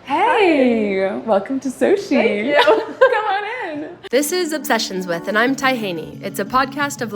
Hey, welcome to Soshe. Thank you. Come on in. This is Obsessions With, and I'm Ty Haney. It's a podcast, a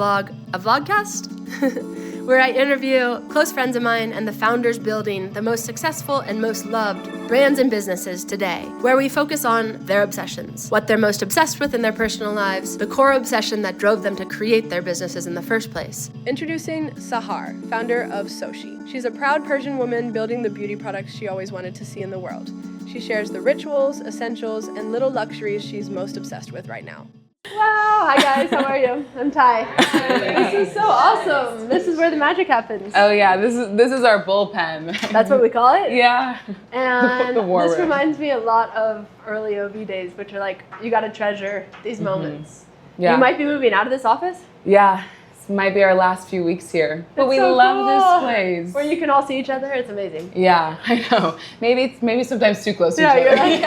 vlogcast, where I interview close friends of mine and the founders building the most successful and most loved brands and businesses today, where we focus on their obsessions, what they're most obsessed with in their personal lives, the core obsession that drove them to create their businesses in the first place. Introducing Sahar, founder of Soshe. She's a proud Persian woman building the beauty products she always wanted to see in the world. She shares the rituals, essentials, and little luxuries she's most obsessed with right now. Wow! Hi guys, how are you? I'm Ty. This is so awesome. This is where the magic happens. Oh yeah, this is our bullpen. That's what we call it? Yeah. And The war this room. reminds me a lot of early OB days, which are like, you gotta treasure these moments. Yeah. You might be moving out of this office? Yeah. This might be our last few weeks here. But It's we so love cool. this place. Where you can all see each other, it's amazing. Yeah, I know. Maybe sometimes too close to Yeah, each you're other. like,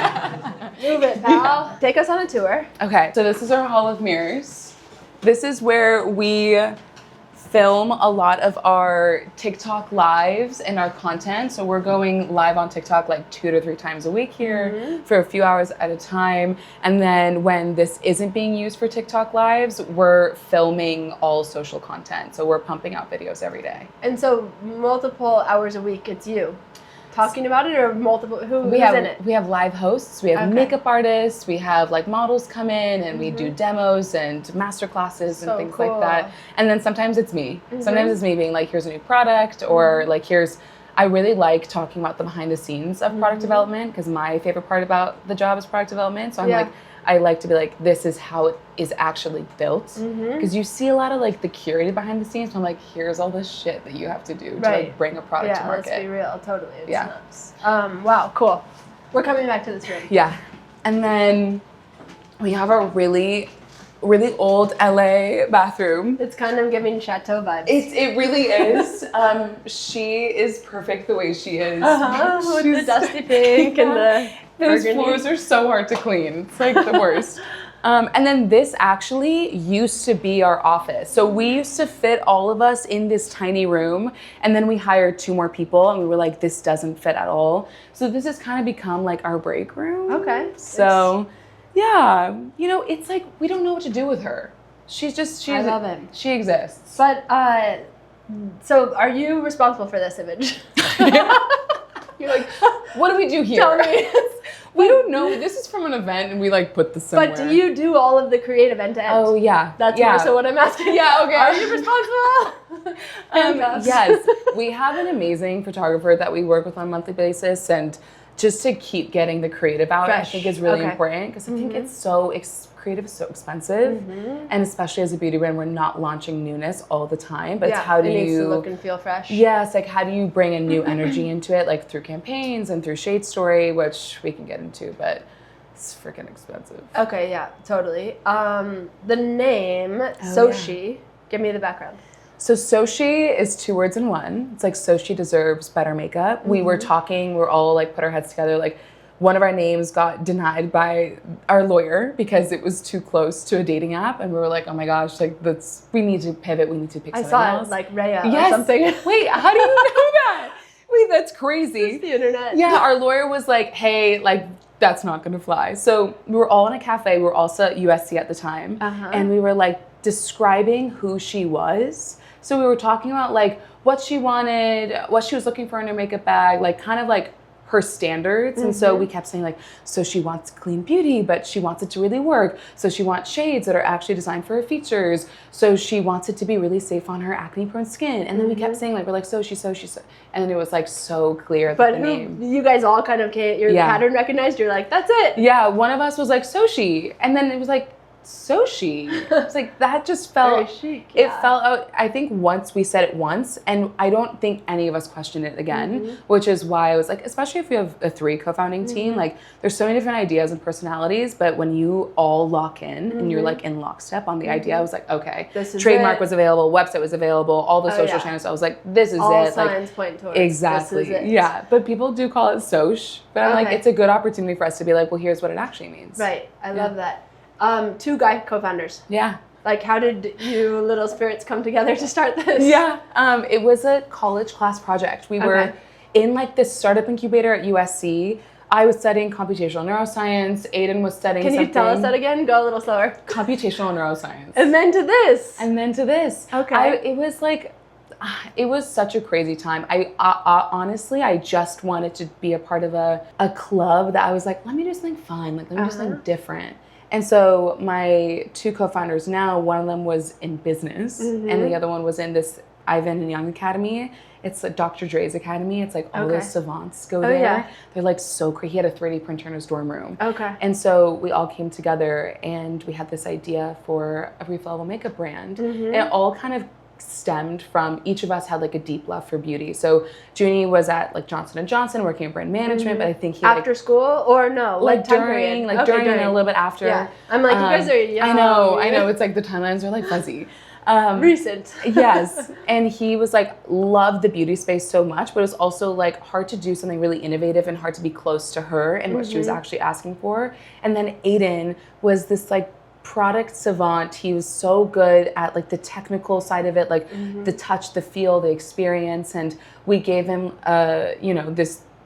Yeah. move it, pal. Take us on a tour. Okay, so this is our Hall of Mirrors. This is where we film a lot of our TikTok lives and our content. So we're going live on TikTok like 2 to 3 times a week here for a few hours at a time. And then when this isn't being used for TikTok lives, we're filming all social content. So we're pumping out videos every day. And so multiple hours a week, it's you talking about it, or multiple, who's We have in it? we have live hosts, we have Okay. makeup artists, we have like models come in and we do demos and master classes and So things cool. like that. And then sometimes it's me. Sometimes it's me being like, here's a new product, or like I really like talking about the behind the scenes of product development, because my favorite part about the job is product development. So I'm like, I like to be like, this is how it is actually built. Because you see a lot of like the curated behind the scenes. So I'm like, here's all this shit that you have to do to like bring a product to market. Let's be real, totally. It's Yeah. nuts. Wow, cool. We're coming back to this room. Yeah. And then we have a really old LA bathroom. It's kind of giving chateau vibes. It really is. She is perfect the way she is. With the dusty pink and the Those burgundy. floors are so hard to clean. It's like the worst. And then this actually used to be our office. So we used to fit all of us in this tiny room, and then we hired 2 more people, and we were like, this doesn't fit at all. So this has kind of become like our break room. Okay. So yeah, it's like we don't know what to do with her. I love it. She exists. But, so are you responsible for this image? You're like, what do we do here? Tell me. We don't know. This is from an event, and we like put this somewhere. But do you do all of the creative end to end? Oh yeah, That's yeah. more so what I'm asking. Yeah, okay. Are you responsible? Handcuffs. Yes, we have an amazing photographer that we work with on a monthly basis, and just to keep getting the creative out, Fresh. I think is really Okay. important, because I think it's creative is so expensive, and especially as a beauty brand, we're not launching newness all the time. But it's how do it needs to you look and feel fresh? Yes, like how do you bring a new energy into it, like through campaigns and through Shade Story, which we can get into, but it's freaking expensive. Okay, yeah, totally. The name Soshe. Give me the background. So Soshe is 2 words in one. It's like Soshe deserves better makeup. We were talking, we're all like put our heads together. Like one of our names got denied by our lawyer because it was too close to a dating app, and we were like, oh my gosh, like we need to pivot. We need to pick I something saw else. it like Rhea Yes. or something. Wait, how do you know that? Wait, that's crazy. The internet. Yeah, our lawyer was like, hey, like, that's not gonna fly. So we were all in a cafe. We were also at USC at the time. And we were like describing who she was. So we were talking about like what she wanted, what she was looking for in her makeup bag, like kind of like her standards. And so we kept saying like, so she wants clean beauty, but she wants it to really work. So she wants shades that are actually designed for her features. So she wants it to be really safe on her acne prone skin. And then we kept saying like, we're like, so. And it was like so clear that But the name. you guys all kind of came, your pattern recognized, you're like, that's it. Yeah, one of us was like, Soshe. And then it was like, Soshe. It's like that just felt Very chic, It yeah. felt out. I think once we said it once, and I don't think any of us questioned it again, which is why I was like, especially if we have a 3 co-founding team, like there's so many different ideas and personalities, but when you all lock in and you're like in lockstep on the idea, I was like, okay, This is trademark it. was available, website was available, all the social yeah. channels. I was like, this is All it. signs Like point towards exactly. this is it. Yeah, but people do call it Sosh, but I'm like, Okay. it's a good opportunity for us to be like, well, here's what it actually means. Right. I love that. 2 guy co-founders. Yeah. Like, how did you little spirits come together to start this? Yeah, it was a college class project. We were in like this startup incubator at USC, I was studying computational neuroscience. Aiden was studying Can you tell us that again? Go a little slower. Computational neuroscience. And then to this. And then to this. Okay. It was like, it was such a crazy time. I honestly, I just wanted to be a part of a club that I was like, let me do something fun. Like, let me do something different. And so my 2 co-founders now, one of them was in business and the other one was in this Ivan and Young Academy. It's like Dr. Dre's academy. It's like all those savants go there. Yeah. They're like so crazy. He had a 3D printer in his dorm room. Okay. And so we all came together and we had this idea for a brief level makeup brand. And it all kind of stemmed from each of us had like a deep love for beauty. So Junie was at like Johnson & Johnson working in brand management, but I think he after school or no? Like during and a little bit after. Yeah. I'm like, you guys are young. I know. It's like the timelines are like fuzzy. Recent. Yes. And he was like, loved the beauty space so much, but it was also like hard to do something really innovative and hard to be close to her and what she was actually asking for. And then Aiden was this like product savant. He was so good at like the technical side of it, like the touch, the feel, the experience. And we gave him,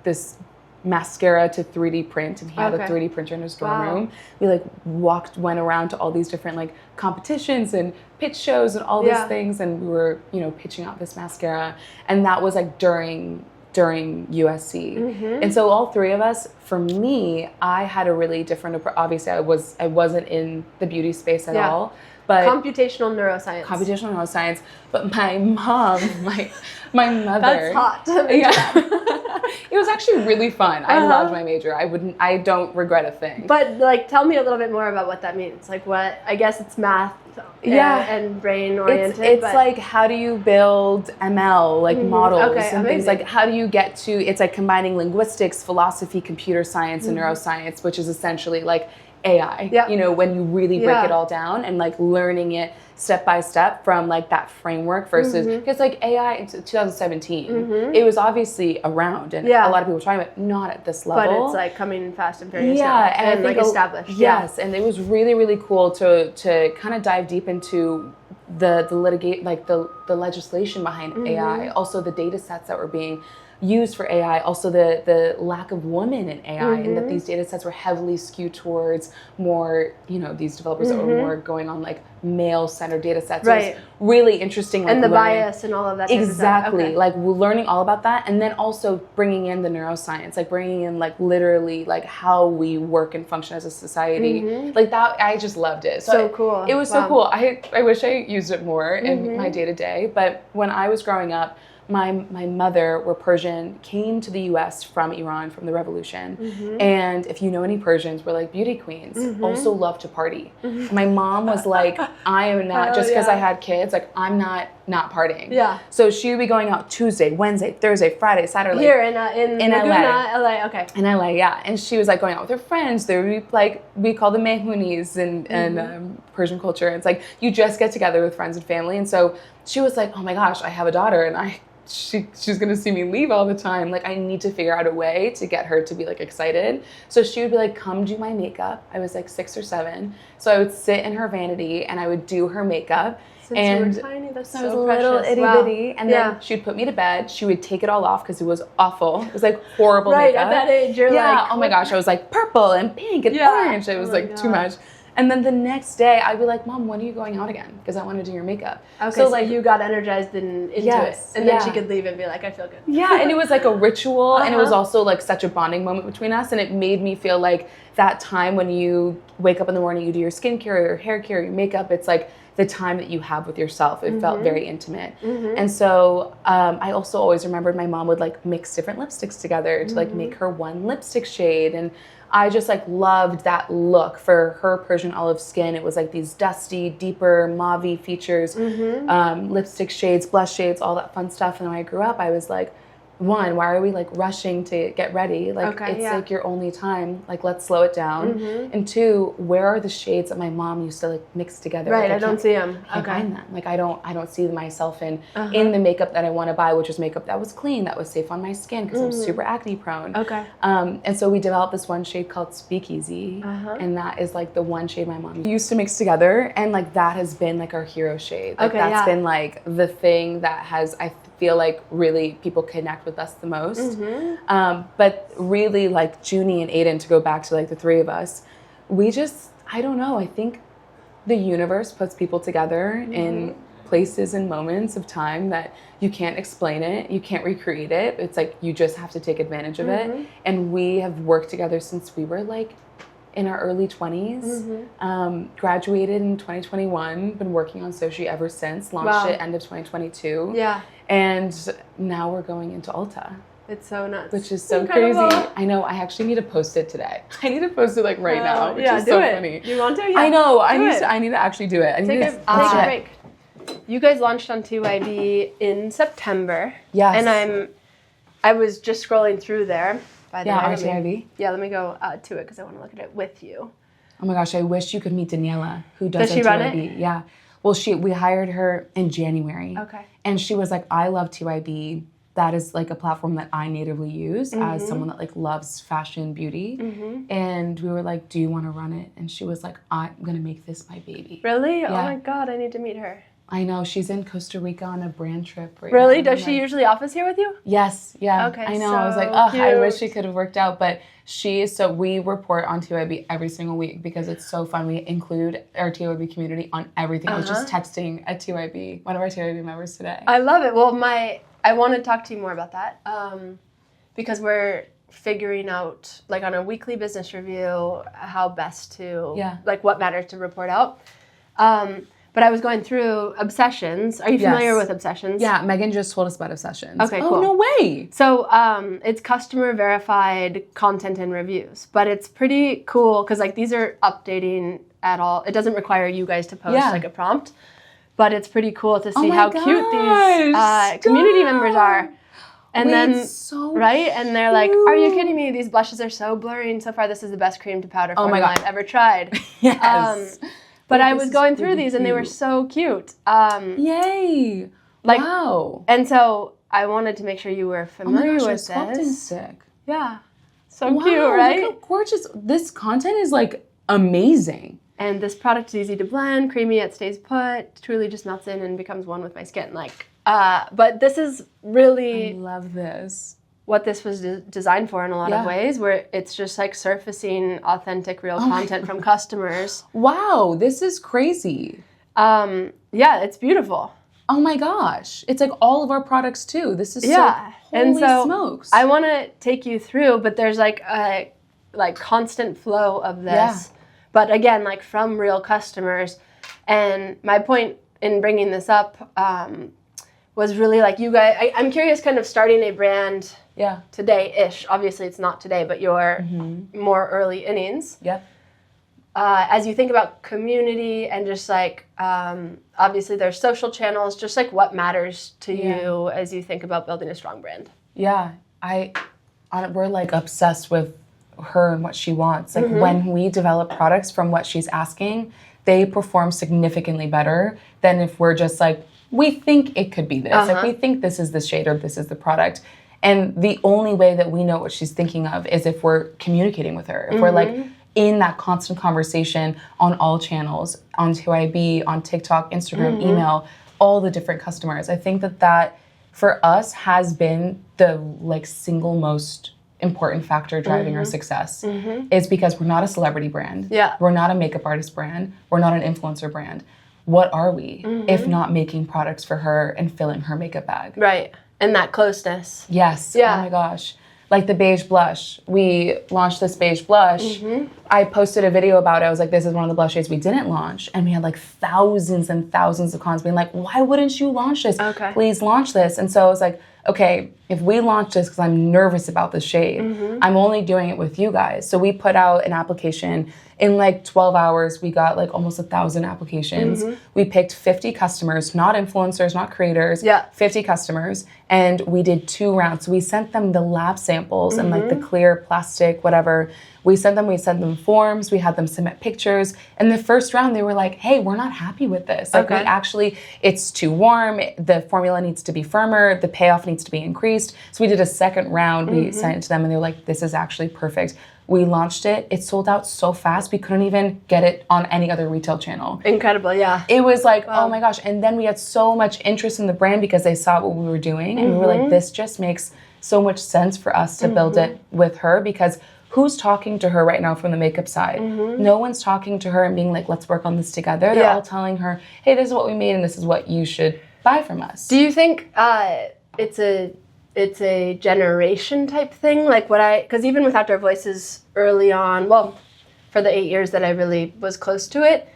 this mascara to 3D print, and he had a 3D printer in his dorm room. We like went around to all these different like competitions and pitch shows and all these things, and we were pitching out this mascara, and that was like during USC. And so all 3 of us, for me, I had a really different approach. Obviously I wasn't in the beauty space at all, but computational neuroscience, but my mom, my mother, that's hot. It was actually really fun. I loved my major. I don't regret a thing. But like, tell me a little bit more about what that means. Like what, I guess it's math and brain oriented. It's like, how do you build ML, like models and things like, how do you get to, it's like combining linguistics, philosophy, computer science, and neuroscience, which is essentially like AI, when you really break it all down and like learning it step by step from like that framework versus, because like AI in 2017, it was obviously around and a lot of people were trying, but not at this level. But it's like coming fast and furious and like established. Yes, and it was really, really cool to kind of dive deep into the legislation behind AI, also the data sets that were being used for AI, also the lack of women in AI, and that these data sets were heavily skewed towards more, these developers that were more going on like male-centered data sets. So it was really interesting. Like, and the bias and all of that. Exactly. Like we're learning all about that, and then also bringing in the neuroscience, like bringing in like literally like how we work and function as a society. Like that, I just loved it. So cool. It was so cool. I wish I used it more in my day-to-day, but when I was growing up, my mother were Persian, came to the U.S. from Iran, from the revolution. And if you know any Persians, were like beauty queens, also love to party. My mom was like, I am not, just because I had kids, like I'm not partying. Yeah. So she would be going out Tuesday, Wednesday, Thursday, Friday, Saturday. Here in LA. Okay. In LA, yeah. And she was like going out with her friends. They would be like, we call them mehunis in Persian culture. It's like you just get together with friends and family. And so she was like, oh my gosh, I have a daughter, and she's gonna see me leave all the time. Like I need to figure out a way to get her to be like excited. So she would be like, come do my makeup. I was like 6 or 7. So I would sit in her vanity and I would do her makeup. Since you were tiny, that's so I was a precious. little itty bitty. And then she'd put me to bed. She would take it all off because it was awful. It was like horrible makeup. Right, at that age, you're like... oh my gosh, I was like purple and pink and orange. It was like too much. And then the next day, I'd be like, Mom, when are you going out again? Because I want to do your makeup. Okay, so like you got energized into it. And then she could leave and be like, I feel good. Yeah, and it was like a ritual. And it was also like such a bonding moment between us. And it made me feel like that time when you wake up in the morning, you do your skincare, your hair care, your makeup, it's like the time that you have with yourself. It felt very intimate. And so I also always remembered my mom would like mix different lipsticks together to like make her one lipstick shade. And I just like loved that look for her Persian olive skin. It was like these dusty, deeper, mauve-y features, lipstick shades, blush shades, all that fun stuff. And when I grew up, I was like, one, why are we like rushing to get ready? Like it's like your only time. Like let's slow it down. And 2, where are the shades that my mom used to like mix together? Right, like, I don't see them. I can't find them. Like I don't see myself in the makeup that I want to buy, which was makeup that was clean, that was safe on my skin because I'm super acne prone. Okay. And so we developed this one shade called Speakeasy, and that is like the one shade my mom used to mix together, and like that has been like our hero shade. Like that's been like the thing that has feel like really people connect with us the most. But really, like Junie and Aiden, to go back to like the three of us, we just, I don't know, I think the universe puts people together in places and moments of time that you can't explain it, you can't recreate it. It's like you just have to take advantage of it. And we have worked together since we were like in our early 20s, graduated in 2021, been working on Soshe ever since, launched it end of 2022. Yeah. And now we're going into Ulta. It's so nuts. Which is so incredible. Crazy. I know, I actually need to post it today. I need to post it like right now, which is so funny. You want to? Yeah. I know, I need to actually do it. Take a break. You guys launched on TYB in September. Yes. And I was just scrolling through there. By the way, TYB. Yeah, let me go to it because I want to look at it with you. Oh my gosh, I wish you could meet Daniela, who does Does she run it? Yeah. Well, we hired her in January. Okay. And she was like, I love TYB. That is like a platform that I natively use as someone that like loves fashion, beauty. And we were like, do you want to run it? And she was like, I'm going to make this my baby. Really? Yeah. Oh my God, I need to meet her. I know, she's in Costa Rica on a brand trip right Really? now. Does she usually office here with you? Yes, yeah. Okay, I know, so I was like, oh, cute. I wish it could have worked out. But so we report on TYB every single week because it's so fun. We include our TYB community on everything. I was just texting a TYB, one of our TYB members today. I love it. Well, I want to talk to you more about that because we're figuring out, like on a weekly business review, how best to, like what matters to report out. But I was going through Obsessions. Are you familiar with Obsessions? Yeah, Megan just told us about Obsessions. Okay, cool. Oh, no way. So it's customer verified content and reviews, but it's pretty cool because like these are updating at all. It doesn't require you guys to post like a prompt, but it's pretty cool to see how cute these community members are. And then, right? And they're like, are you kidding me? These blushes are so blurry and so far this is the best cream to powder formula I've ever tried. Yes. But I was going through these and they were so cute. Yay. Like, wow. And so I wanted to make sure you were familiar with this. Stick. Yeah. So cute, right? Look how gorgeous. This content is like amazing. And this product is easy to blend, creamy yet stays put, truly just melts in and becomes one with my skin. But this is really... I love this. What this was designed for in a lot of ways, where it's just like surfacing authentic, real content from customers. Wow, this is crazy. Yeah, it's beautiful. Oh my gosh. It's like all of our products too. This is holy smokes. I want to take you through, but there's like a constant flow of this. Yeah. But again, like from real customers. And my point in bringing this up was really like you guys, I'm curious kind of starting a brand today-ish. Obviously it's not today, but your more early innings. Yeah. As you think about community and just like, obviously there's social channels, just like what matters to you as you think about building a strong brand. Yeah, we're like obsessed with her and what she wants. Like when we develop products from what she's asking, they perform significantly better than if we're just like, we think it could be this. Like we think this is the shade or this is the product. And the only way that we know what she's thinking of is if we're communicating with her. If we're like in that constant conversation on all channels, on TYB, on TikTok, Instagram, email, all the different customers. I think that for us has been the like single most important factor driving our success is because we're not a celebrity brand. Yeah. We're not a makeup artist brand. We're not an influencer brand. What are we if not making products for her and filling her makeup bag? Right. And that closeness. Yes. Yeah. Oh my gosh. Like the beige blush. We launched this beige blush. I posted a video about it. I was like, this is one of the blush shades we didn't launch. And we had like thousands and thousands of comments being like, why wouldn't you launch this? Okay. Please launch this. And so I was like, okay, if we launch this because I'm nervous about the shade, I'm only doing it with you guys. So we put out an application. In like 12 hours, we got like almost 1,000 applications. We picked 50 customers, not influencers, not creators, 50 customers. And we did 2 rounds. So we sent them the lab samples and like the clear plastic, whatever. We sent them forms. We had them submit pictures. And the first round, they were like, hey, we're not happy with this. Like it's too warm. The formula needs to be firmer. The payoff needs to be increased. So we did a second round. We sent it to them and they were like, this is actually perfect. We launched it. It sold out so fast. We couldn't even get it on any other retail channel. Incredible, yeah. It was like, oh my gosh. And then we had so much interest in the brand because they saw what we were doing. And we were like, this just makes so much sense for us to build it with her, because who's talking to her right now from the makeup side? No one's talking to her and being like, let's work on this together. They're all telling her, hey, this is what we made and this is what you should buy from us. Do you think it's a generation type thing? Like because even with Outdoor Voices early on, well, for the 8 years that I really was close to it,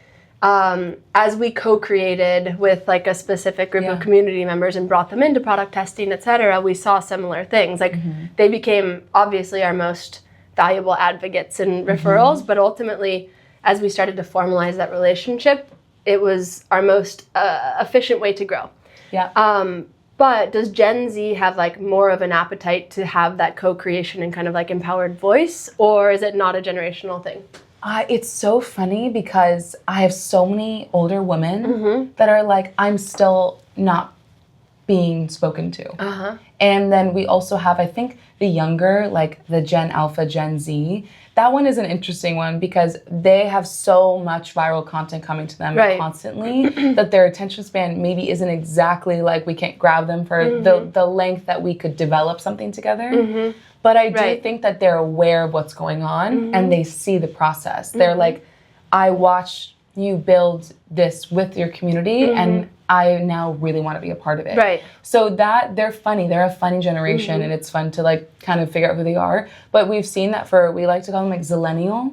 as we co-created with like a specific group of community members and brought them into product testing, et cetera, we saw similar things. Like they became obviously our most valuable advocates and referrals, but ultimately, as we started to formalize that relationship, it was our most efficient way to grow. Yeah. But does Gen Z have like more of an appetite to have that co-creation and kind of like empowered voice, or is it not a generational thing? It's so funny because I have so many older women that are like, I'm still not being spoken to. And then we also have, I think, the younger, like the Gen Alpha, Gen Z. That one is an interesting one because they have so much viral content coming to them constantly that their attention span maybe isn't exactly like we can't grab them for the length that we could develop something together. But I do think that they're aware of what's going on and they see the process. They're like, I watched you build this with your community and I now really want to be a part of it. Right. So that they're funny. They're a funny generation and it's fun to like kind of figure out who they are. But we've seen that we like to call them like Zillennial.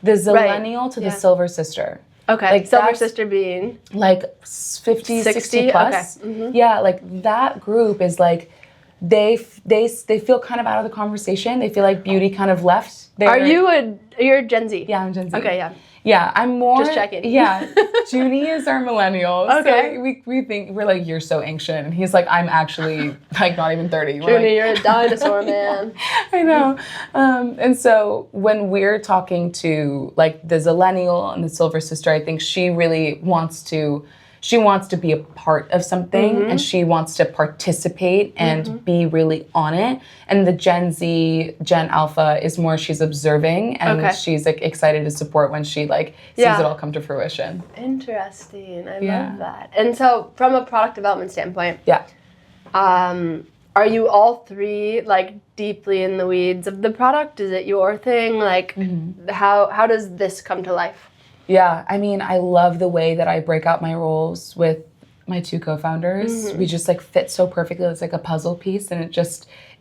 The Zillennial to the Silver Sister. Okay. Like Silver Sister being? Like 50, 60 plus. Okay. Yeah, like that group is like, they feel kind of out of the conversation. They feel like beauty kind of left. You're Gen Z? Yeah, I'm Gen Z. Okay, yeah. Yeah, I'm more... Just checking. Yeah. Junie is our millennial. Okay. So we think, we're like, you're so ancient. And he's like, I'm actually like not even 30. Junie, like, you're a dinosaur, man. I know. And so when we're talking to like the Zillennial and the Silver Sister, I think she really wants to be a part of something and she wants to participate and be really on it. And the Gen Z, Gen Alpha is more she's observing and she's like excited to support when she like sees it all come to fruition. Interesting. I love that. And so from a product development standpoint, are you all three like deeply in the weeds of the product? Is it your thing? Like how does this come to life? Yeah, I mean, I love the way that I break out my roles with my two co-founders. We just like fit so perfectly. It's like a puzzle piece and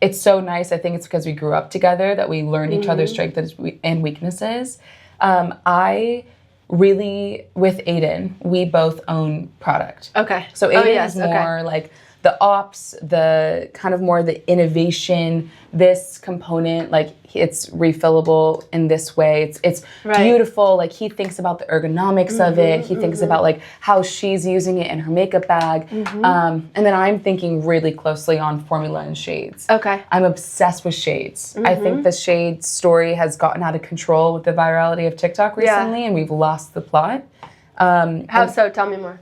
it's so nice. I think it's because we grew up together that we learned each other's strengths and weaknesses. I really, with Aiden, we both own product. Okay. So Aiden is more like the ops, the kind of more the innovation, this component, like it's refillable in this way. It's beautiful. Like he thinks about the ergonomics of it. He thinks about like how she's using it in her makeup bag. And then I'm thinking really closely on formula and shades. Okay. I'm obsessed with shades. I think the shade story has gotten out of control with the virality of TikTok recently and we've lost the plot. How so? Tell me more.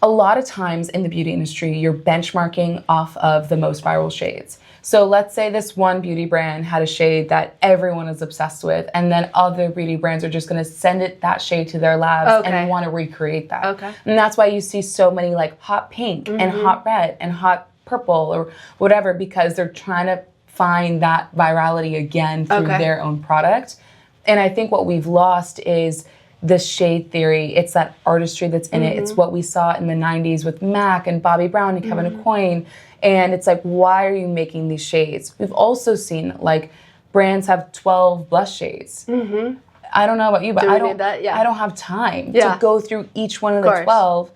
A lot of times in the beauty industry, you're benchmarking off of the most viral shades. So let's say this one beauty brand had a shade that everyone is obsessed with, and then other beauty brands are just going to send that shade to their labs and want to recreate that. Okay. And that's why you see so many like hot pink and hot red and hot purple or whatever, because they're trying to find that virality again through their own product. And I think what we've lost is the shade theory. It's that artistry that's in it. It's what we saw in the 90s with MAC and Bobbi Brown and Kevin Aucoin. And it's like, why are you making these shades? We've also seen like brands have 12 blush shades. I don't know about you, but I don't have time to go through each one of the 12.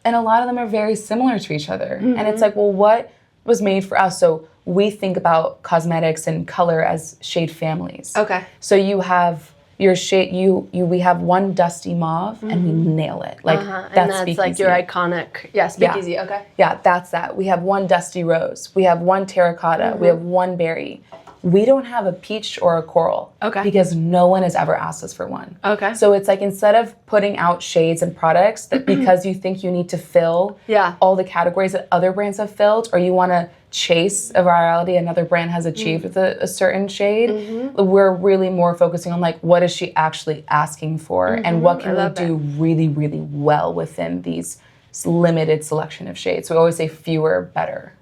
And a lot of them are very similar to each other. And it's like, well, what was made for us? So we think about cosmetics and color as shade families. Okay. So you have your shade, we have one dusty mauve and we nail it. Like that's and that's Speakeasy. Like your iconic, Speakeasy, okay. Yeah, that's that. We have one dusty rose. We have one terracotta. We have one berry. We don't have a peach or a coral. Okay. Because no one has ever asked us for one. Okay. So it's like instead of putting out shades and products that because you think you need to fill all the categories that other brands have filled, or you want to chase a virality another brand has achieved with a certain shade. We're really more focusing on like, what is she actually asking for, and what can we do really, really well within these limited selection of shades. So we always say fewer, better.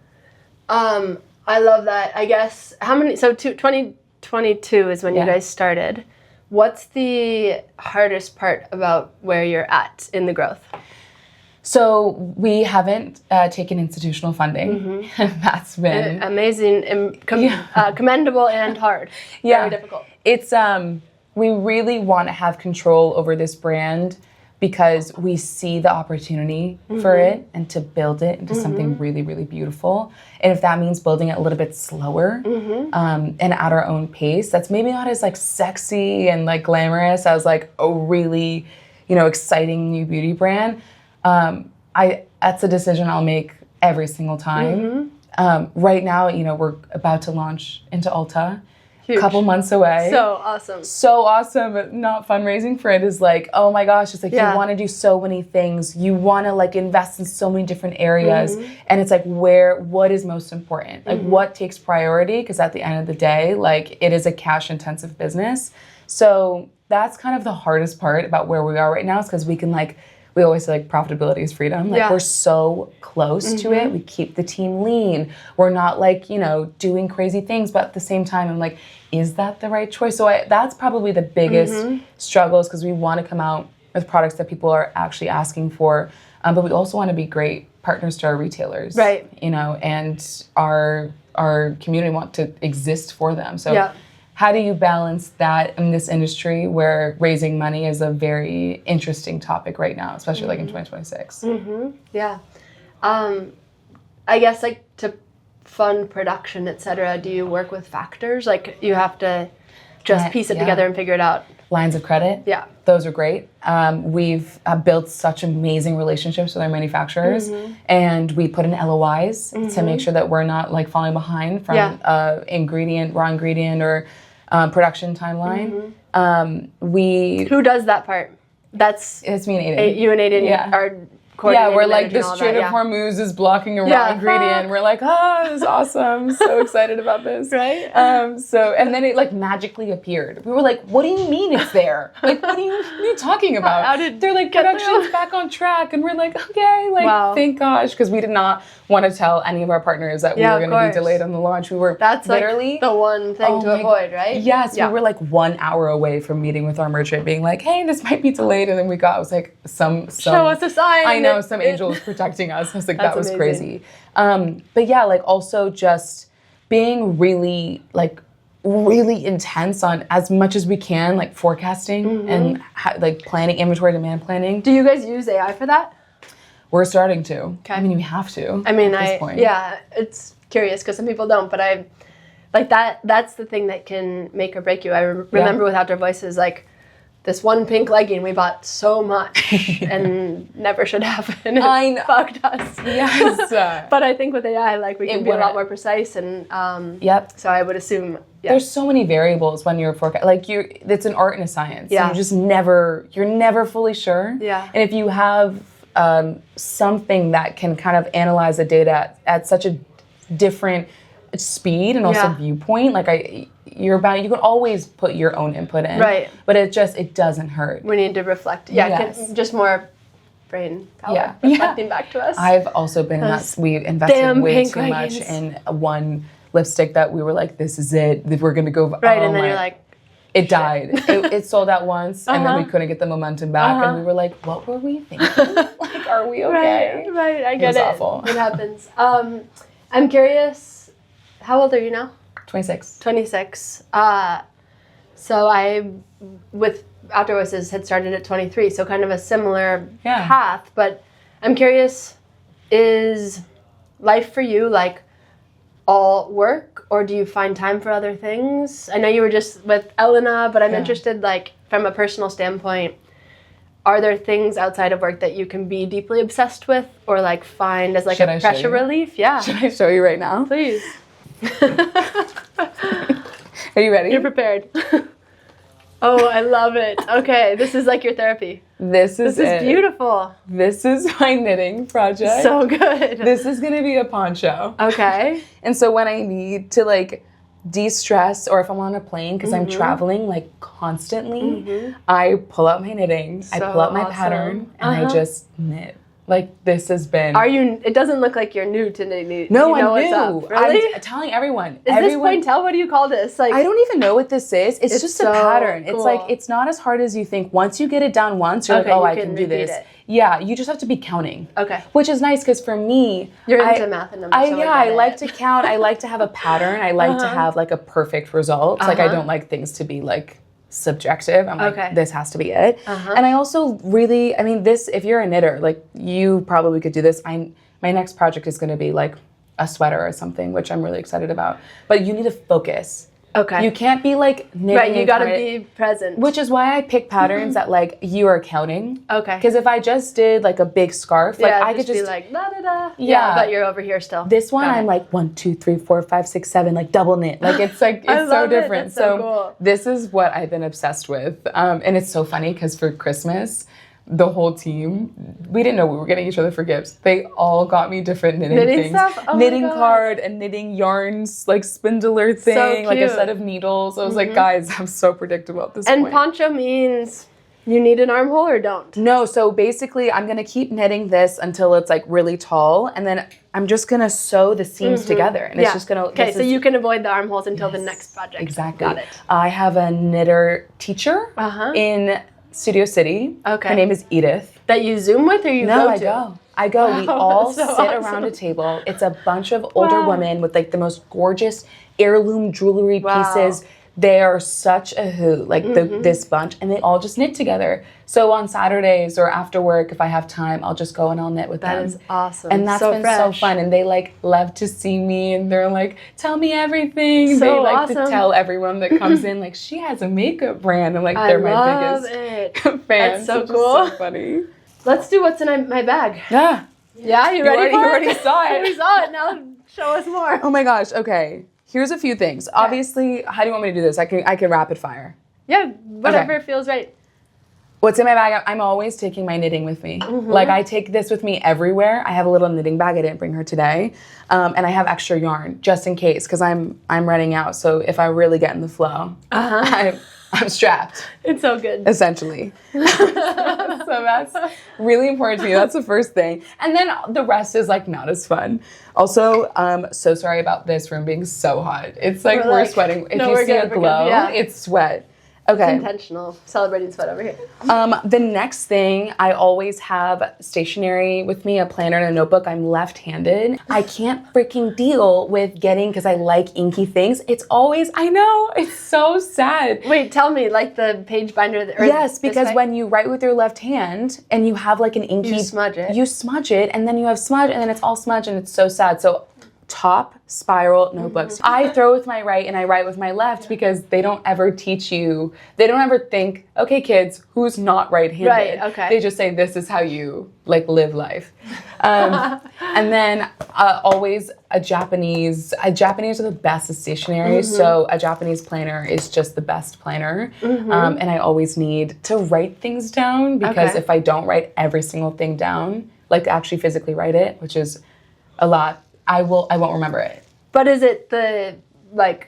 I love that. I guess, 2022 is when you guys started. What's the hardest part about where you're at in the growth? So we haven't taken institutional funding. That's been amazing, commendable and hard. Very difficult. It's we really want to have control over this brand because we see the opportunity for it and to build it into something really, really beautiful. And if that means building it a little bit slower and at our own pace, that's maybe not as like sexy and like glamorous as like a really, exciting new beauty brand. That's a decision I'll make every single time. Right now, we're about to launch into Ulta. Huge. A couple months away. So awesome. So awesome. But not fundraising for it is like, oh my gosh, it's like you want to do so many things. You want to like invest in so many different areas. And it's like what is most important? Like what takes priority? Because at the end of the day, like it is a cash intensive business. So that's kind of the hardest part about where we are right now is because we can we always say like profitability is freedom. Like we're so close to it. We keep the team lean. We're not like, doing crazy things, but at the same time, I'm like, is that the right choice? So that's probably the biggest struggle is because we want to come out with products that people are actually asking for. But we also want to be great partners to our retailers. Right. And our community want to exist for them. So how do you balance that in this industry where raising money is a very interesting topic right now, especially like in 2026? Yeah. I guess like to fund production, et cetera, do you work with factors? Like you have to just piece it together and figure it out? Lines of credit. Yeah. Those are great. We've built such amazing relationships with our manufacturers, and we put in LOIs to make sure that we're not like falling behind from raw ingredient or production timeline. Who does that part? It's me and Aiden. You and Aiden are coordinating. Yeah, we're like the Strait of Hormuz is blocking a raw ingredient. We're like, this is awesome. So excited about this. Right. And then it like magically appeared. We were like, what do you mean it's there? Like, what are you talking about? They're like, production's back on track. And we're like, okay, thank gosh. Because we did not want to tell any of our partners that we were going to be delayed on the launch. We were literally like the one thing to avoid, right? Yes, we were like 1 hour away from meeting with our merchant being like, hey, this might be delayed. And then it was like show us a sign. I know, some angel was protecting us. I was like, that was amazing. Crazy. But yeah, like also just being really intense on as much as we can, like forecasting and like planning, inventory demand planning. Do you guys use AI for that? We're starting to. Okay. I mean, we have to. I mean, at this point. Yeah, it's curious because some people don't, but I like that. That's the thing that can make or break you. I remember with Outdoor Voices, like this one pink legging we bought so much and never should have, and it fucked us. Yes. But I think with AI, like we can be a lot more precise, and so I would assume. Yeah. There's so many variables when you're forecasting. Like it's an art and a science. Yeah. You're never fully sure. Yeah. And if you have something that can kind of analyze the data at such a different speed and also viewpoint, you can always put your own input in, right? But it doesn't hurt. We need to reflect. Just more brain power reflecting back to us. I've also been in that. We invested way too much in one lipstick that we were like, this is it, we're gonna go right, and then you're like, it died. It sold out once, and then we couldn't get the momentum back, and we were like, what were we thinking? Like, are we okay? Right, I get it. It was awful. It happens. I'm curious, how old are you now? 26. 26. So I, with Outdoor Voices, had started at 23, so kind of a similar path, but I'm curious, is life for you like all work, or do you find time for other things? I know you were just with Elena, but I'm interested, like, from a personal standpoint, are there things outside of work that you can be deeply obsessed with or, like, find as, like, a pressure relief? Yeah. Should I show you right now? Please. Are you ready? You're prepared. Oh, I love it. Okay, this is like your therapy. This is beautiful. This is my knitting project. So good. This is going to be a poncho. Okay. And so when I need to like de-stress, or if I'm on a plane because I'm traveling like constantly, I pull out my knitting, I pull out my pattern, and I just knit. Like, this has been... It doesn't look like you're new to knitting. No, you know I'm new. What's up. Really? I'm telling everyone. Is this pointel? What do you call this? Like, I don't even know what this is. It's just so a pattern. Cool. It's like, it's not as hard as you think. Once you get it down once, you're like, oh, I can do this. Yeah, you just have to be counting. Okay. Which is nice, because for me... You're into math and numbers. I like to count. I like to have a pattern. I like to have, like, a perfect result. Like, I don't like things to be, like... subjective. I'm like, this has to be it. And I also really, I mean, this, if you're a knitter, like, you probably could do this. My next project is going to be like a sweater or something, which I'm really excited about. But you need to focus. Okay. You can't be like knitting. Right, you got to be present. Which is why I pick patterns that like you are counting. Okay. Because if I just did like a big scarf, like I could just be like la da da. Yeah, but you're over here still. This one I'm like 1, 2, 3, 4, 5, 6, 7, like double knit. Like it's like it's so different. So cool. This is what I've been obsessed with, and it's so funny because for Christmas, the whole team, we didn't know we were getting each other for gifts. They all got me different knitting things. Stuff? Oh knitting card and knitting yarns, like spindler thing, so like a set of needles. I was like, guys, I'm so predictable at this point. And poncho means you need an armhole or don't? No, so basically I'm going to keep knitting this until it's like really tall, and then I'm just going to sew the seams together. And it's just going to... Okay, so you can avoid the armholes until the next project. Exactly. Got it. I have a knitter teacher in... Studio City. Okay. Her name is Edith. That you Zoom with or you go to? No, I go. Wow, we all sit around a table. It's a bunch of older women with like the most gorgeous heirloom jewelry pieces. They are such a hoot, like this bunch, and they all just knit together. So on Saturdays or after work, if I have time, I'll just go and I'll knit with them. That is awesome. And that's been so fun. And they like love to see me, and they're like, tell me everything. So they like to tell everyone that comes in, like, she has a makeup brand. I'm like, they're my biggest fans. That's so cool. So funny. Let's do what's in my bag. Yeah. Yeah, you ready for it? You already saw it. We saw it. Now show us more. Oh my gosh. Okay. Here's a few things. Obviously, how do you want me to do this? I can rapid fire. Yeah, whatever feels right. What's in my bag? I'm always taking my knitting with me. Like, I take this with me everywhere. I have a little knitting bag. I didn't bring her today. And I have extra yarn just in case, because I'm running out. So if I really get in the flow, I'm strapped. It's so good. Essentially. So that's really important to me. That's the first thing. And then the rest is like not as fun. Also, so sorry about this room being so hot. It's like we're sweating. If you see a glow, it's sweat. Okay. It's intentional. Celebrating sweat over here. The next thing, I always have stationery with me, a planner and a notebook. I'm left-handed. I can't freaking deal with getting, because I like inky things. It's always, I know, it's so sad. Wait, tell me, like the page binder? Yes, because when you write with your left hand and you have like an inky... You smudge it. You smudge it, and then you have smudge, and then it's all smudge, and it's so sad. So top spiral notebooks. I throw with my right and I write with my left, because they don't ever teach you, they don't ever think, okay kids, who's not right-handed? Right, okay. They just say, this is how you like live life. And then always Japanese are the best at stationery, so a Japanese planner is just the best planner. And I always need to write things down, because if I don't write every single thing down, like actually physically write it, which is a lot, I won't remember it. But is it the like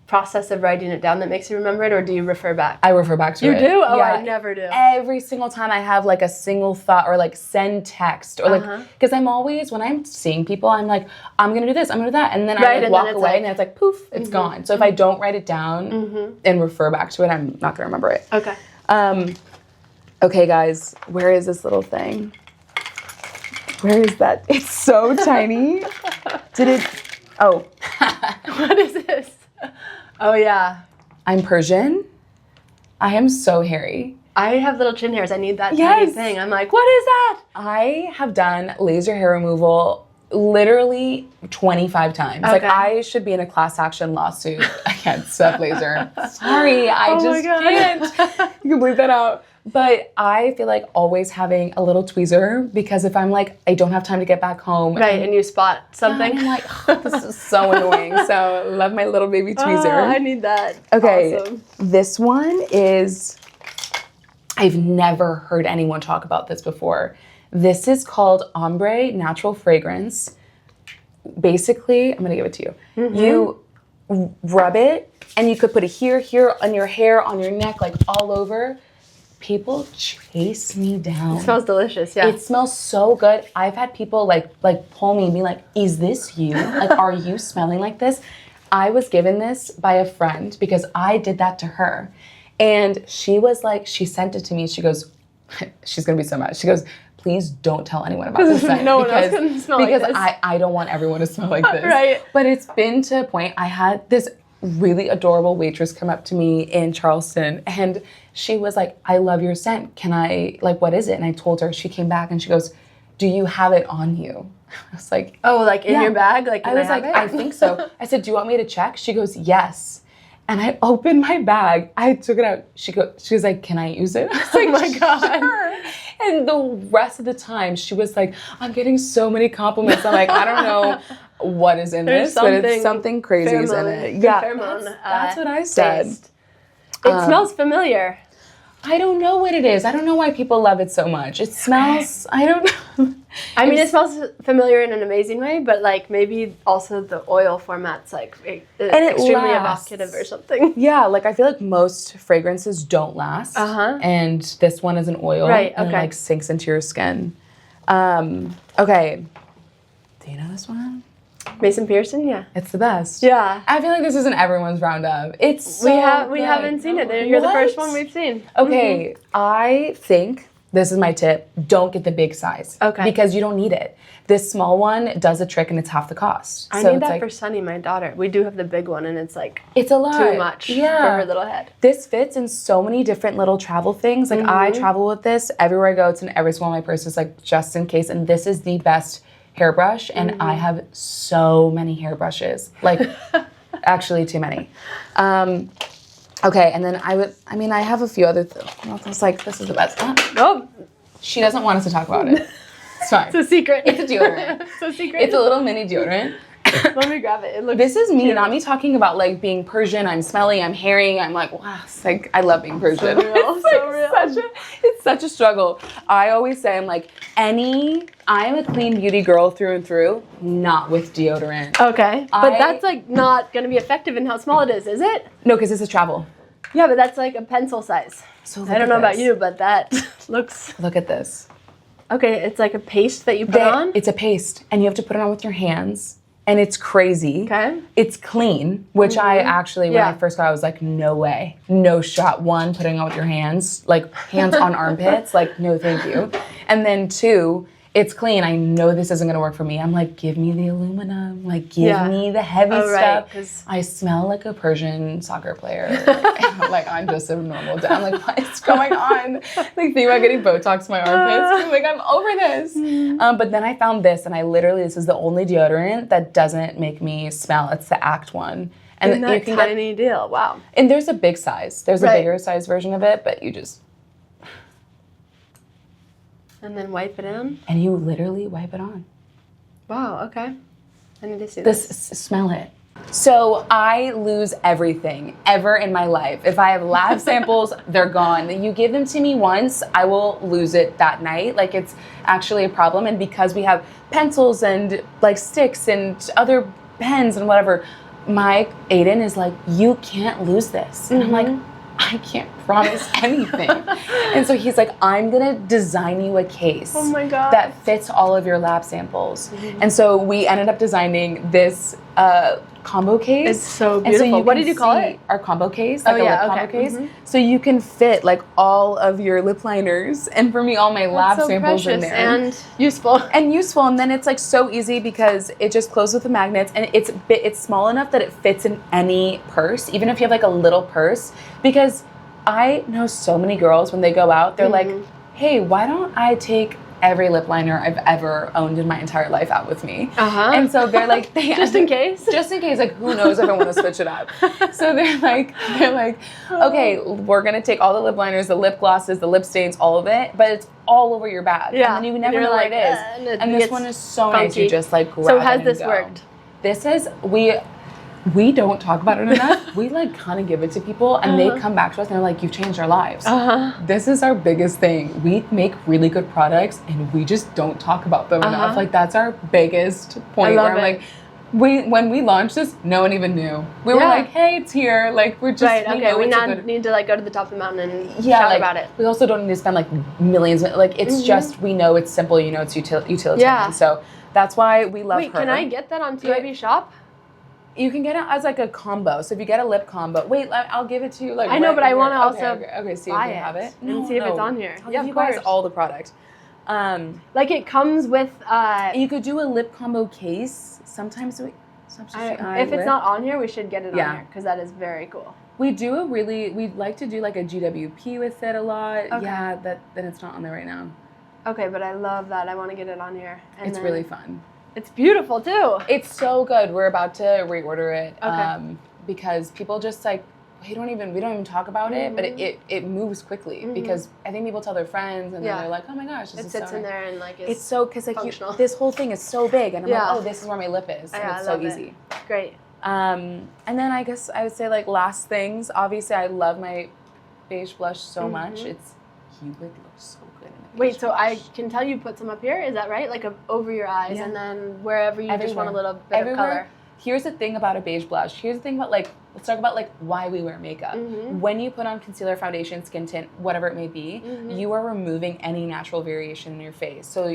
process of writing it down that makes you remember it, or do you refer back? I refer back to it. You do? Oh, yeah. I never do. Every single time I have like a single thought, or like send text, or like, because I'm always, when I'm seeing people, I'm like, I'm gonna do this, I'm gonna do that, and then I like walk away, and then it's like poof, it's gone. So if I don't write it down and refer back to it, I'm not gonna remember it. Okay. Okay, guys, where is this little thing? Where is that? It's so tiny. Did it? Oh. What is this? Oh, yeah. I'm Persian. I am so hairy. I have little chin hairs. I need that tiny thing. I'm like, what is that? I have done laser hair removal literally 25 times. Okay. Like, I should be in a class action lawsuit against Seth Laser. Sorry, I just can't. You can bleep that out. But I feel like always having a little tweezer, because if I'm like, I don't have time to get back home. Right, and you spot something. I'm like, oh, this is so annoying. So love my little baby tweezer. I need that. Okay, awesome. This one is, I've never heard anyone talk about this before. This is called Ombre Natural Fragrance. Basically, I'm going to give it to you. Mm-hmm. You rub it, and you could put it here, on your hair, on your neck, like all over. People chase me down. It smells delicious, yeah. It smells so good. I've had people like pull me and be like, is this you? Like, are you smelling like this? I was given this by a friend because I did that to her. And she was like, she sent it to me. She goes, she's going to be so mad. She goes, please don't tell anyone about this scent. No one else can smell like this. Because I don't want everyone to smell like this. Right. But it's been to a point, I had this really adorable waitress come up to me in Charleston, and she was like, I love your scent. Can I, like, what is it? And I told her. She came back and she goes, do you have it on you? I was like, oh, like in your bag? Like, I was like, I think so. I said, do you want me to check? She goes, yes. And I opened my bag. I took it out. She was like, can I use it? I was like, oh my God. Sure. And the rest of the time, she was like, I'm getting so many compliments. I'm like, I don't know what is in this, but it's something crazy is in it. Yeah, that's what I said. It smells familiar. I don't know what it is. I don't know why people love it so much. It smells, I don't know. I mean, it smells familiar in an amazing way, but like maybe also the oil format's like extremely evocative or something. Yeah, like I feel like most fragrances don't last. And this one is an oil. Right, and it like sinks into your skin. Okay. Do you know this one? Mason Pearson, yeah. It's the best. Yeah. I feel like this isn't everyone's roundup. It's so we haven't seen it. You're the first one we've seen. Okay, I think this is my tip. Don't get the big size. Okay. Because you don't need it. This small one does a trick and it's half the cost. I need that for Sunny, my daughter. We do have the big one and it's like it's a lot. Too much for her little head. This fits in so many different little travel things. Like I travel with this everywhere I go. It's in every single one of my purses, like just in case. And this is the best hairbrush, and I have so many hairbrushes, like actually too many. Okay, and then I have a few other things. Like this is the best. Nope. She doesn't want us to talk about it. It's fine. It's a secret. It's a deodorant. It's a secret. It's a little mini deodorant. Let me grab it. This is me, not me talking about like being Persian. I'm smelly, I'm hairy. I'm like, wow, it's like I love being Persian. So real, It's such a struggle. I always say I'm a clean beauty girl through and through, not with deodorant. Okay. But that's like not going to be effective in how small it is it? No, because this is travel. Yeah, but that's like a pencil size. So I don't know about you, but that looks... Look at this. Okay, it's like a paste that you put on? It's a paste, and you have to put it on with your hands. And it's crazy. Okay. It's clean, which I actually, when I first got it, I was like, no way. No shot. One, putting it on with your hands, like hands on armpits, like, no thank you. And then two, it's clean. I know this isn't going to work for me. I'm like, give me the aluminum. Like, give me the heavy stuff. Right, I smell like a Persian soccer player. Like, I'm just a normal dad. I'm like, what is going on? Like, thinking about getting Botox in my armpits. I'm like, I'm over this. But then I found this, and this is the only deodorant that doesn't make me smell. It's the Act one. And you can tiny deal. Wow. And there's a big size. There's a bigger size version of it, but you just... And then wipe it on? And you literally wipe it on. Wow, okay. I need to see this. Smell it. So I lose everything ever in my life. If I have lab samples, they're gone. You give them to me once, I will lose it that night. Like it's actually a problem. And because we have pencils and like sticks and other pens and whatever, my Aiden is like, you can't lose this. And I'm like, I can't promise anything. And so he's like, I'm going to design you a case that fits all of your lab samples. And so we ended up designing this combo case. It's so beautiful. So what did you call it? Our combo case, like a lip combo case. So you can fit like all of your lip liners and for me, all my lab samples in there. And useful. And then it's like so easy because it just closes with the magnets and it's small enough that it fits in any purse, even if you have like a little purse. Because I know so many girls when they go out, they're like, hey, why don't I take every lip liner I've ever owned in my entire life out with me? And so they're like, just in case, like who knows if I want to switch it up. So they're like, okay, we're gonna take all the lip liners, the lip glosses, the lip stains, all of it, but it's all over your bag. Yeah. And then you never know what it is. And this one is so nice. You just like grab it. So has this worked? This is we don't talk about it enough. We like kind of give it to people and they come back to us and they're like, you've changed our lives. This is our biggest thing. We make really good products and we just don't talk about them enough. Like that's our biggest point where I'm like, when we launched this, no one even knew. We were like, hey, it's here. Like we're just we need to like go to the top of the mountain and shout about it. We also don't need to spend like millions. Like it's just, we know it's simple, you know, it's utilitarian. Yeah. So that's why we love her. Wait, can I get that on TYB Shop? You can get it as like a combo. So if you get a lip combo, wait, I'll give it to you. Like I know, but I want to also see if you have it and see if it's on here. I'll give you guys all the product. Like it comes with. You could do a lip combo case. Sometimes if it's not on here, we should get it on here because that is very cool. We like to do like a GWP with it a lot. Okay. Yeah, then it's not on there right now. Okay, but I love that. I want to get it on here. And it's really fun. It's beautiful too. It's so good. We're about to reorder it because people just like we don't even talk about it, but it moves quickly because I think people tell their friends and then they're like, oh my gosh, this it is sits so in there and like it's so because like this whole thing is so big and I'm like, oh, this is where my lip is. And it's so easy. Great. And then I guess I would say like last things. Obviously, I love my beige blush so much. You would look so good in the beige blush. I can tell you put some up here. Is that right? Like over your eyes and then wherever you just want a little bit of color. Here's the thing about a beige blush. Here's the thing about like, let's talk about like why we wear makeup. When you put on concealer, foundation, skin tint, whatever it may be, you are removing any natural variation in your face. So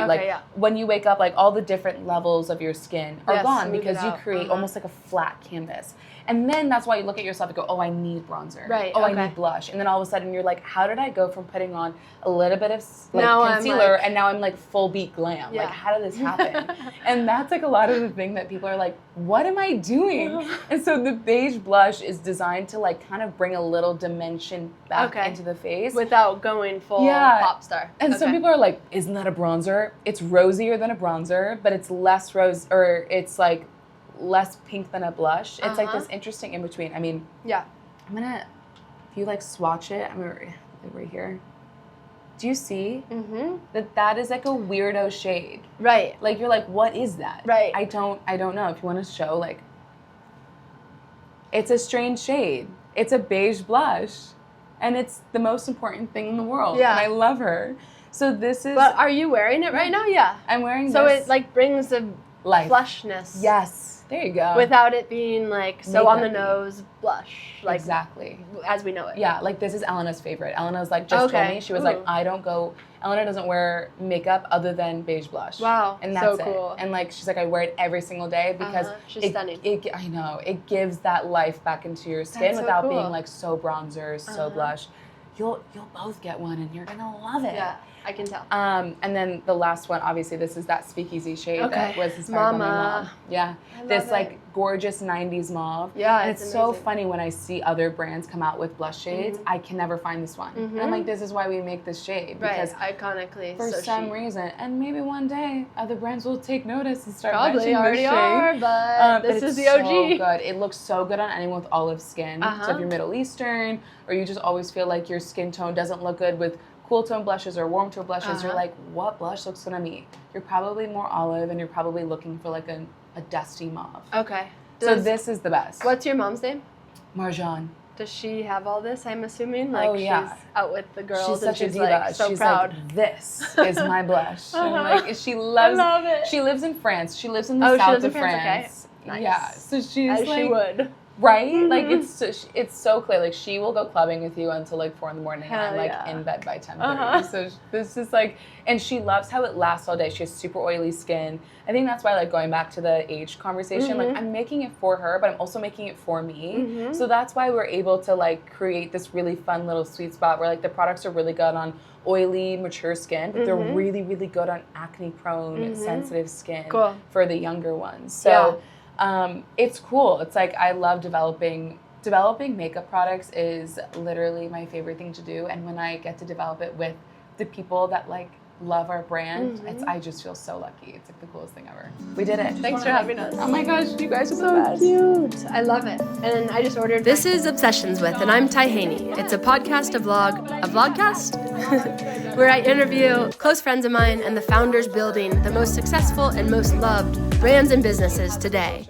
when you wake up, like all the different levels of your skin are gone because you create almost like a flat canvas. And then that's why you look at yourself and go, oh, I need bronzer. Right. Oh, I need blush. And then all of a sudden you're like, how did I go from putting on a little bit of like concealer and now I'm like full beat glam? Like, how did this happen? And that's like a lot of the thing that people are like, what am I doing? And so the beige blush is designed to like kind of bring a little dimension back into the face. Without going full pop star. And some people are like, isn't that a bronzer? It's rosier than a bronzer, but it's less rose, or it's like less pink than a blush. It's like this interesting in between. I mean, I'm gonna, if you like swatch it, I'm gonna right here. Do you see that is like a weirdo shade? Right. Like you're like, what is that? Right. I don't know. If you want to show, like, it's a strange shade. It's a beige blush, and it's the most important thing in the world. Yeah. And I love her. So this is. But are you wearing it right now? Yeah. I'm wearing this. So it like brings a life. Flushness. Yes. There you go. Without it being like so on the nose blush. Like exactly. As we know it. Yeah, like this is Elena's favorite. Elena's like just told me, she was like, Elena doesn't wear makeup other than beige blush. Wow. And that's so cool. it. And like she's like, I wear it every single day because she's stunning. I know. It gives that life back into your skin without being like so bronzer, so blush. You'll both get one and you're gonna love it. Yeah. I can tell. And then the last one, obviously, this is that speakeasy shade that was inspired by my mom. Yeah, this like gorgeous 90s mauve. Yeah, and it's so funny when I see other brands come out with blush shades. I can never find this one. And I'm like, this is why we make this shade because iconically for some reason, and maybe one day other brands will take notice and start probably matching already this shade. but this is the OG. So good. It looks so good on anyone with olive skin. So if you're Middle Eastern or you just always feel like your skin tone doesn't look good with cool tone blushes or warm tone blushes, you're like, what blush looks good on me? You're probably more olive and you're probably looking for like a dusty mauve. Okay. So this is the best. What's your mom's name? Marjan. Does she have all this, I'm assuming? Like she's out with the girls she's and such she's a diva. like so she's proud. Like, this is my blush. And like she loves I love it. She lives in France. She lives in the south of France. Okay. Nice. Yeah. So she's as like she would. Right? Like it's so clear. Like she will go clubbing with you until like 4 a.m. and I'm like in bed by 10:30. So this is like, and she loves how it lasts all day. She has super oily skin. I think that's why like going back to the age conversation, like I'm making it for her, but I'm also making it for me. So that's why we're able to like create this really fun little sweet spot where like the products are really good on oily, mature skin, but they're really, really good on acne prone, sensitive skin for the younger ones. So it's cool. It's like I love developing makeup products is literally my favorite thing to do. And when I get to develop it with the people that like love our brand, I just feel so lucky. It's like the coolest thing ever. We did it. Thanks for having us. Oh my gosh, you guys are so the best. Cute. I love it. And I just ordered. This is Obsessions With, and I'm Ty Haney. It's a podcast, a vlogcast, where I interview close friends of mine and the founders building the most successful and most loved brands and businesses today.